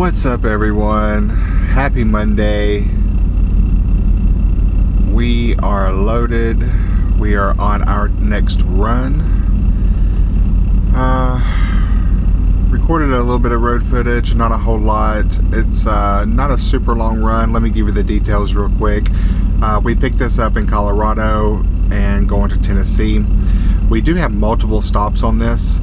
What's up, everyone? Happy Monday. We are loaded. We are on our next run. Recorded a little bit of road footage, not a whole lot. It's not a super long run. Let me give you the details real quick. We picked this up in Colorado and going to Tennessee. We do have multiple stops on this.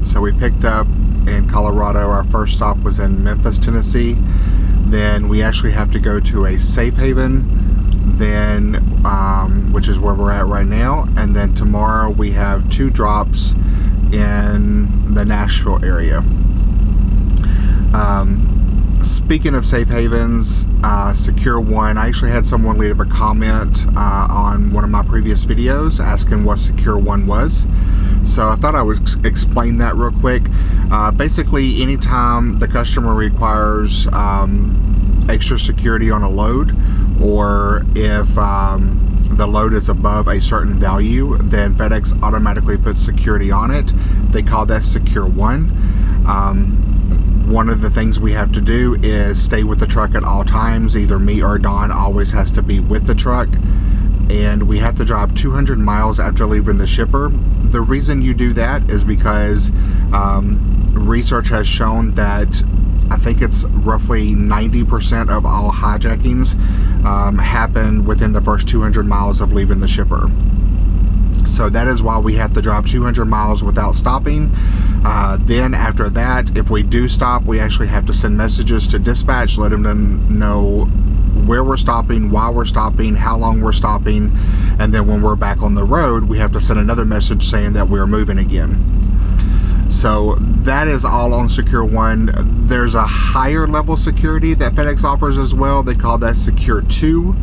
So we picked up in Colorado. Our first stop was in Memphis, Tennessee. Then we actually have to go to a safe haven, then which is where we're at right now. And then tomorrow we have 2 drops in the Nashville area. Speaking of safe havens, Secure One, I actually had someone leave a comment on one of my previous videos asking what Secure One was. So I thought I would explain that real quick. Basically, anytime the customer requires extra security on a load, or if the load is above a certain value, then FedEx automatically puts security on it. They call that Secure One. One of the things we have to do is stay with the truck at all times. Either me or Don always has to be with the truck. And we have to drive 200 miles after leaving the shipper. The reason you do that is because research has shown that I think it's roughly 90% of all hijackings happen within the first 200 miles of leaving the shipper. So that is why we have to drive 200 miles without stopping. Then after that, if we do stop, we actually have to send messages to dispatch, let them know where we're stopping, why we're stopping, how long we're stopping, and then when we're back on the road, we have to send another message saying that we're moving again. So that is all on Secure One. There's a higher level security that FedEx offers as well. They call that Secure 2.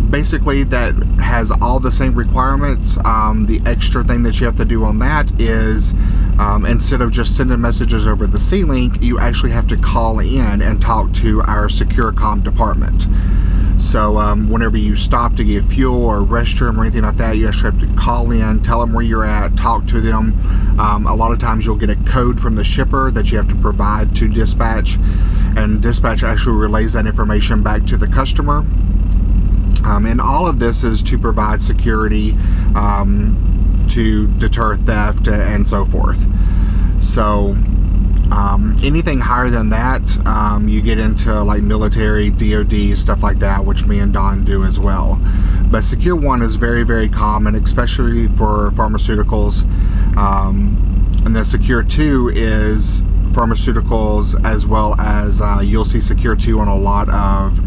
Basically, that has all the same requirements. The extra thing that you have to do on that is instead of just sending messages over the C-Link, you actually have to call in and talk to our Secure Comm department. So whenever you stop to get fuel or restroom or anything like that, you actually have to call in, tell them where you're at, talk to them. A lot of times you'll get a code from the shipper that you have to provide to dispatch, and dispatch actually relays that information back to the customer. And all of this is to provide security, to deter theft and so forth. So anything higher than that, you get into like military, DoD, stuff like that, which me and Don do as well. But Secure One is very, very common, especially for pharmaceuticals. And then Secure 2 is pharmaceuticals, as well as you'll see Secure 2 on a lot of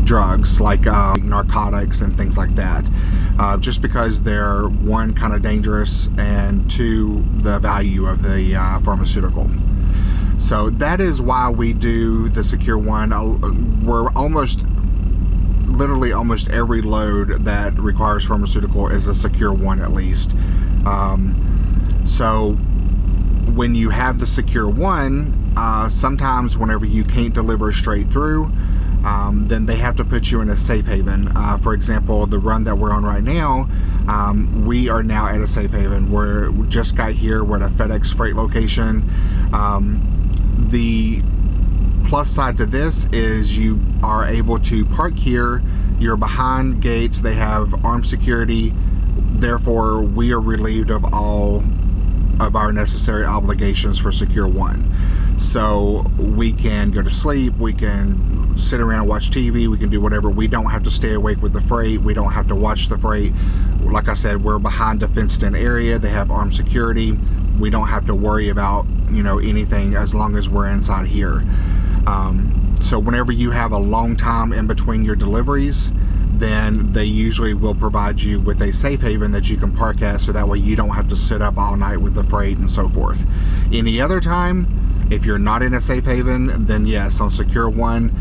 drugs like narcotics and things like that, just because they're, one, kind of dangerous, and two, the value of the pharmaceutical. So that is why we do the Secure One. We're literally almost every load that requires pharmaceutical is a Secure One at least. So when you have the Secure One, sometimes whenever you can't deliver straight through, then they have to put you in a safe haven. For example, the run that we're on right now, we are now at a safe haven. We just got here. We're at a FedEx freight location. The plus side to this is you are able to park here. You're behind gates. They have armed security. Therefore, we are relieved of all of our necessary obligations for Secure One. So we can go to sleep, we can sit around and watch TV, we can do whatever. We don't have to stay awake with the freight, we don't have to watch the freight. Like I said, we're behind a fenced-in area. They have armed security. We don't have to worry about, anything as long as we're inside here. So whenever you have a long time in between your deliveries, then they usually will provide you with a safe haven that you can park at, so that way you don't have to sit up all night with the freight and so forth. Any other time, if you're not in a safe haven, then yes, on Secure One,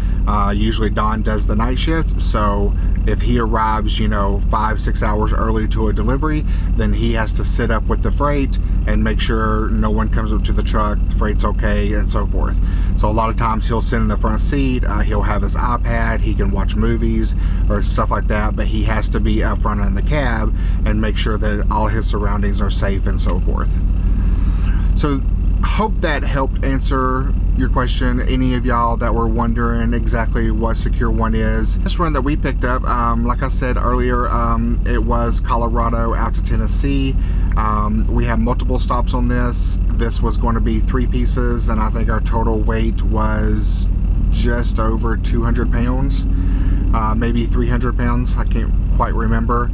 usually Don does the night shift. So if he arrives, 5-6 hours early to a delivery, then he has to sit up with the freight and make sure no one comes up to the truck, the freight's okay, and so forth. So a lot of times he'll sit in the front seat, he'll have his iPad, he can watch movies or stuff like that, but he has to be up front in the cab and make sure that all his surroundings are safe and so forth. So hope that helped answer your question. Any of y'all that were wondering exactly what Secure One is, this run that we picked up, like I said earlier, it was Colorado out to Tennessee. We have multiple stops on this. This was going to be 3 pieces, and I think our total weight was just over 200 pounds, maybe 300 pounds. I can't quite remember.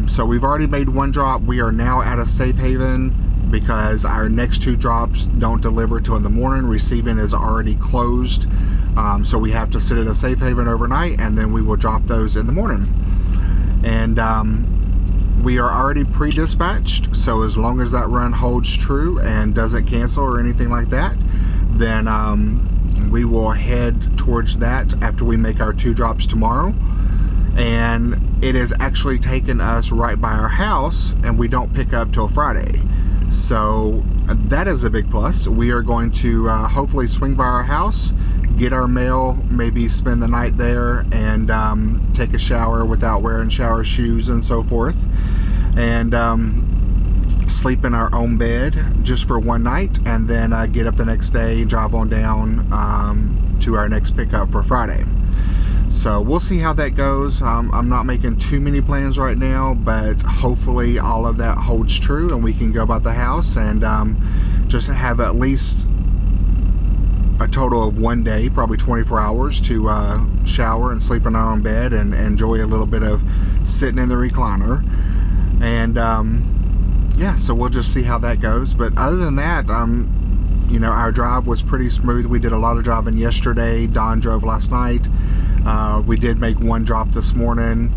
So we've already made 1 drop. We are now at a safe haven because our next 2 drops don't deliver till in the morning. Receiving is already closed, so we have to sit at a safe haven overnight, and then we will drop those in the morning. And we are already pre-dispatched, so as long as that run holds true and doesn't cancel or anything like that, then we will head towards that after we make our 2 drops tomorrow. And it has actually taken us right by our house, and we don't pick up till Friday. So that is a big plus. We are going to hopefully swing by our house, get our mail, maybe spend the night there, and take a shower without wearing shower shoes and so forth, and sleep in our own bed just for 1 night, and then get up the next day, drive on down to our next pickup for Friday. So we'll see how that goes. I'm not making too many plans right now, but hopefully all of that holds true and we can go by the house and just have at least a total of 1 day, probably 24 hours to shower and sleep in our own bed and enjoy a little bit of sitting in the recliner. And yeah, so we'll just see how that goes. But other than that, you know, our drive was pretty smooth. We did a lot of driving yesterday. Don drove last night. We did make 1 drop this morning.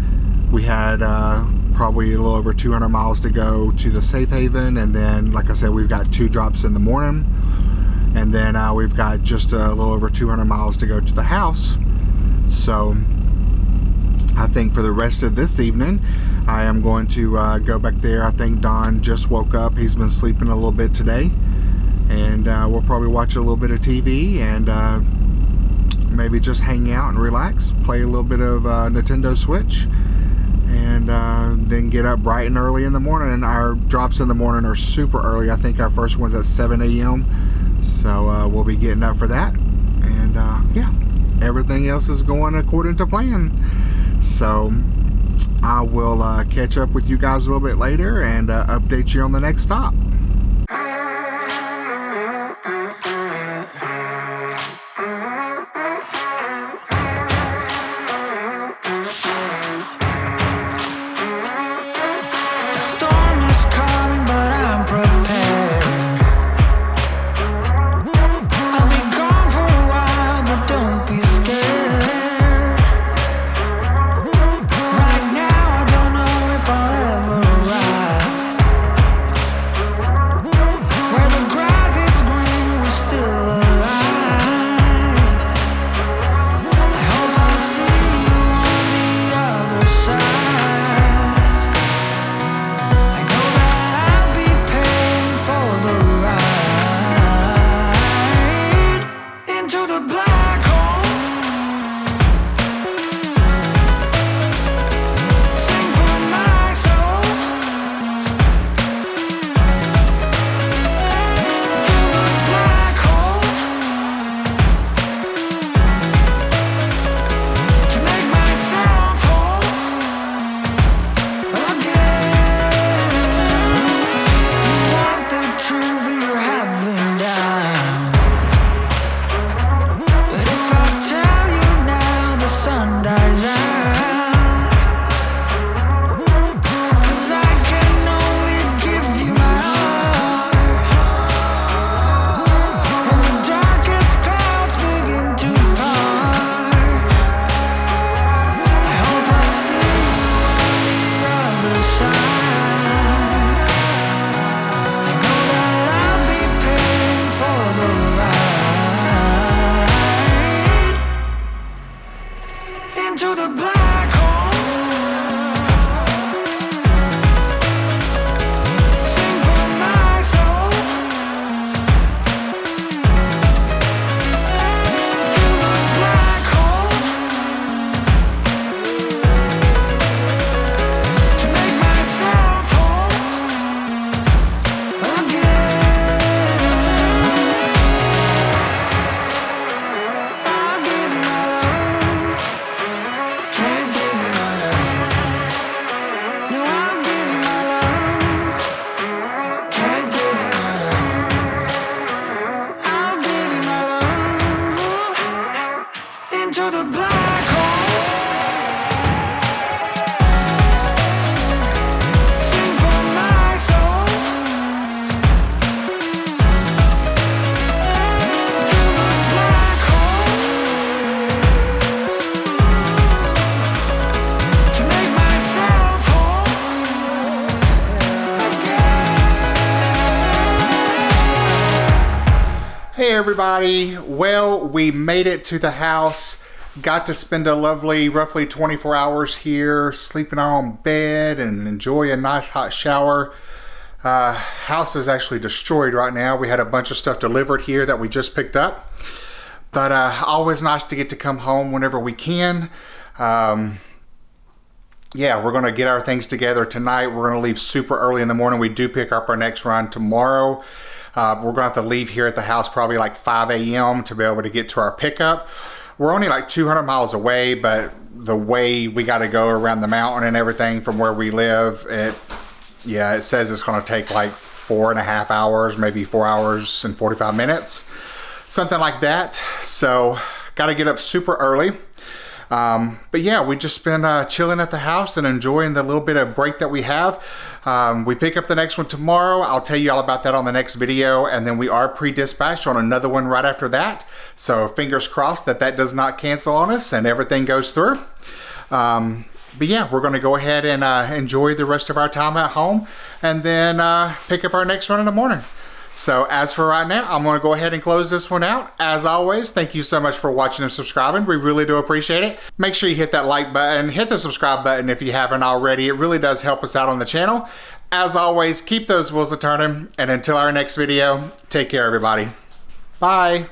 We had probably a little over 200 miles to go to the safe haven, and then, like I said, we've got 2 drops in the morning, and then we've got just a little over 200 miles to go to the house. So I think for the rest of this evening, I am going to go back there. I think Don just woke up. He's been sleeping a little bit today, and we'll probably watch a little bit of TV and maybe just hang out and relax, play a little bit of Nintendo Switch, and then get up bright and early in the morning. Our drops in the morning are super early. I think our first one's at 7 a.m. So we'll be getting up for that. And yeah, everything else is going according to plan. So I will catch up with you guys a little bit later and update you on the next stop. everybody. Well, we made it to the house. Got to spend a lovely, roughly 24 hours here, sleeping on bed and enjoy a nice hot shower. House is actually destroyed right now. We had a bunch of stuff delivered here that we just picked up. But always nice to get to come home whenever we can. Yeah, we're going to get our things together tonight. We're going to leave super early in the morning. We do pick up our next run tomorrow. We're going to have to leave here at the house probably like 5 a.m. to be able to get to our pickup. We're only like 200 miles away, but the way we got to go around the mountain and everything from where we live, it says it's going to take like 4.5 hours, maybe 4 hours and 45 minutes, something like that. So got to get up super early. But yeah, we just been chilling at the house and enjoying the little bit of break that we have. We pick up the next one tomorrow. I'll tell you all about that on the next video. And then we are pre-dispatched on another one right after that. So fingers crossed that that does not cancel on us and everything goes through. But yeah, we're going to go ahead and enjoy the rest of our time at home and then pick up our next one in the morning. So as for right now, I'm going to go ahead and close this one out. As always, thank you so much for watching and subscribing. We really do appreciate it. Make sure you hit that like button, hit the subscribe button if you haven't already. It really does help us out on the channel. As always, keep those wheels a turning. And until our next video, take care, everybody. Bye.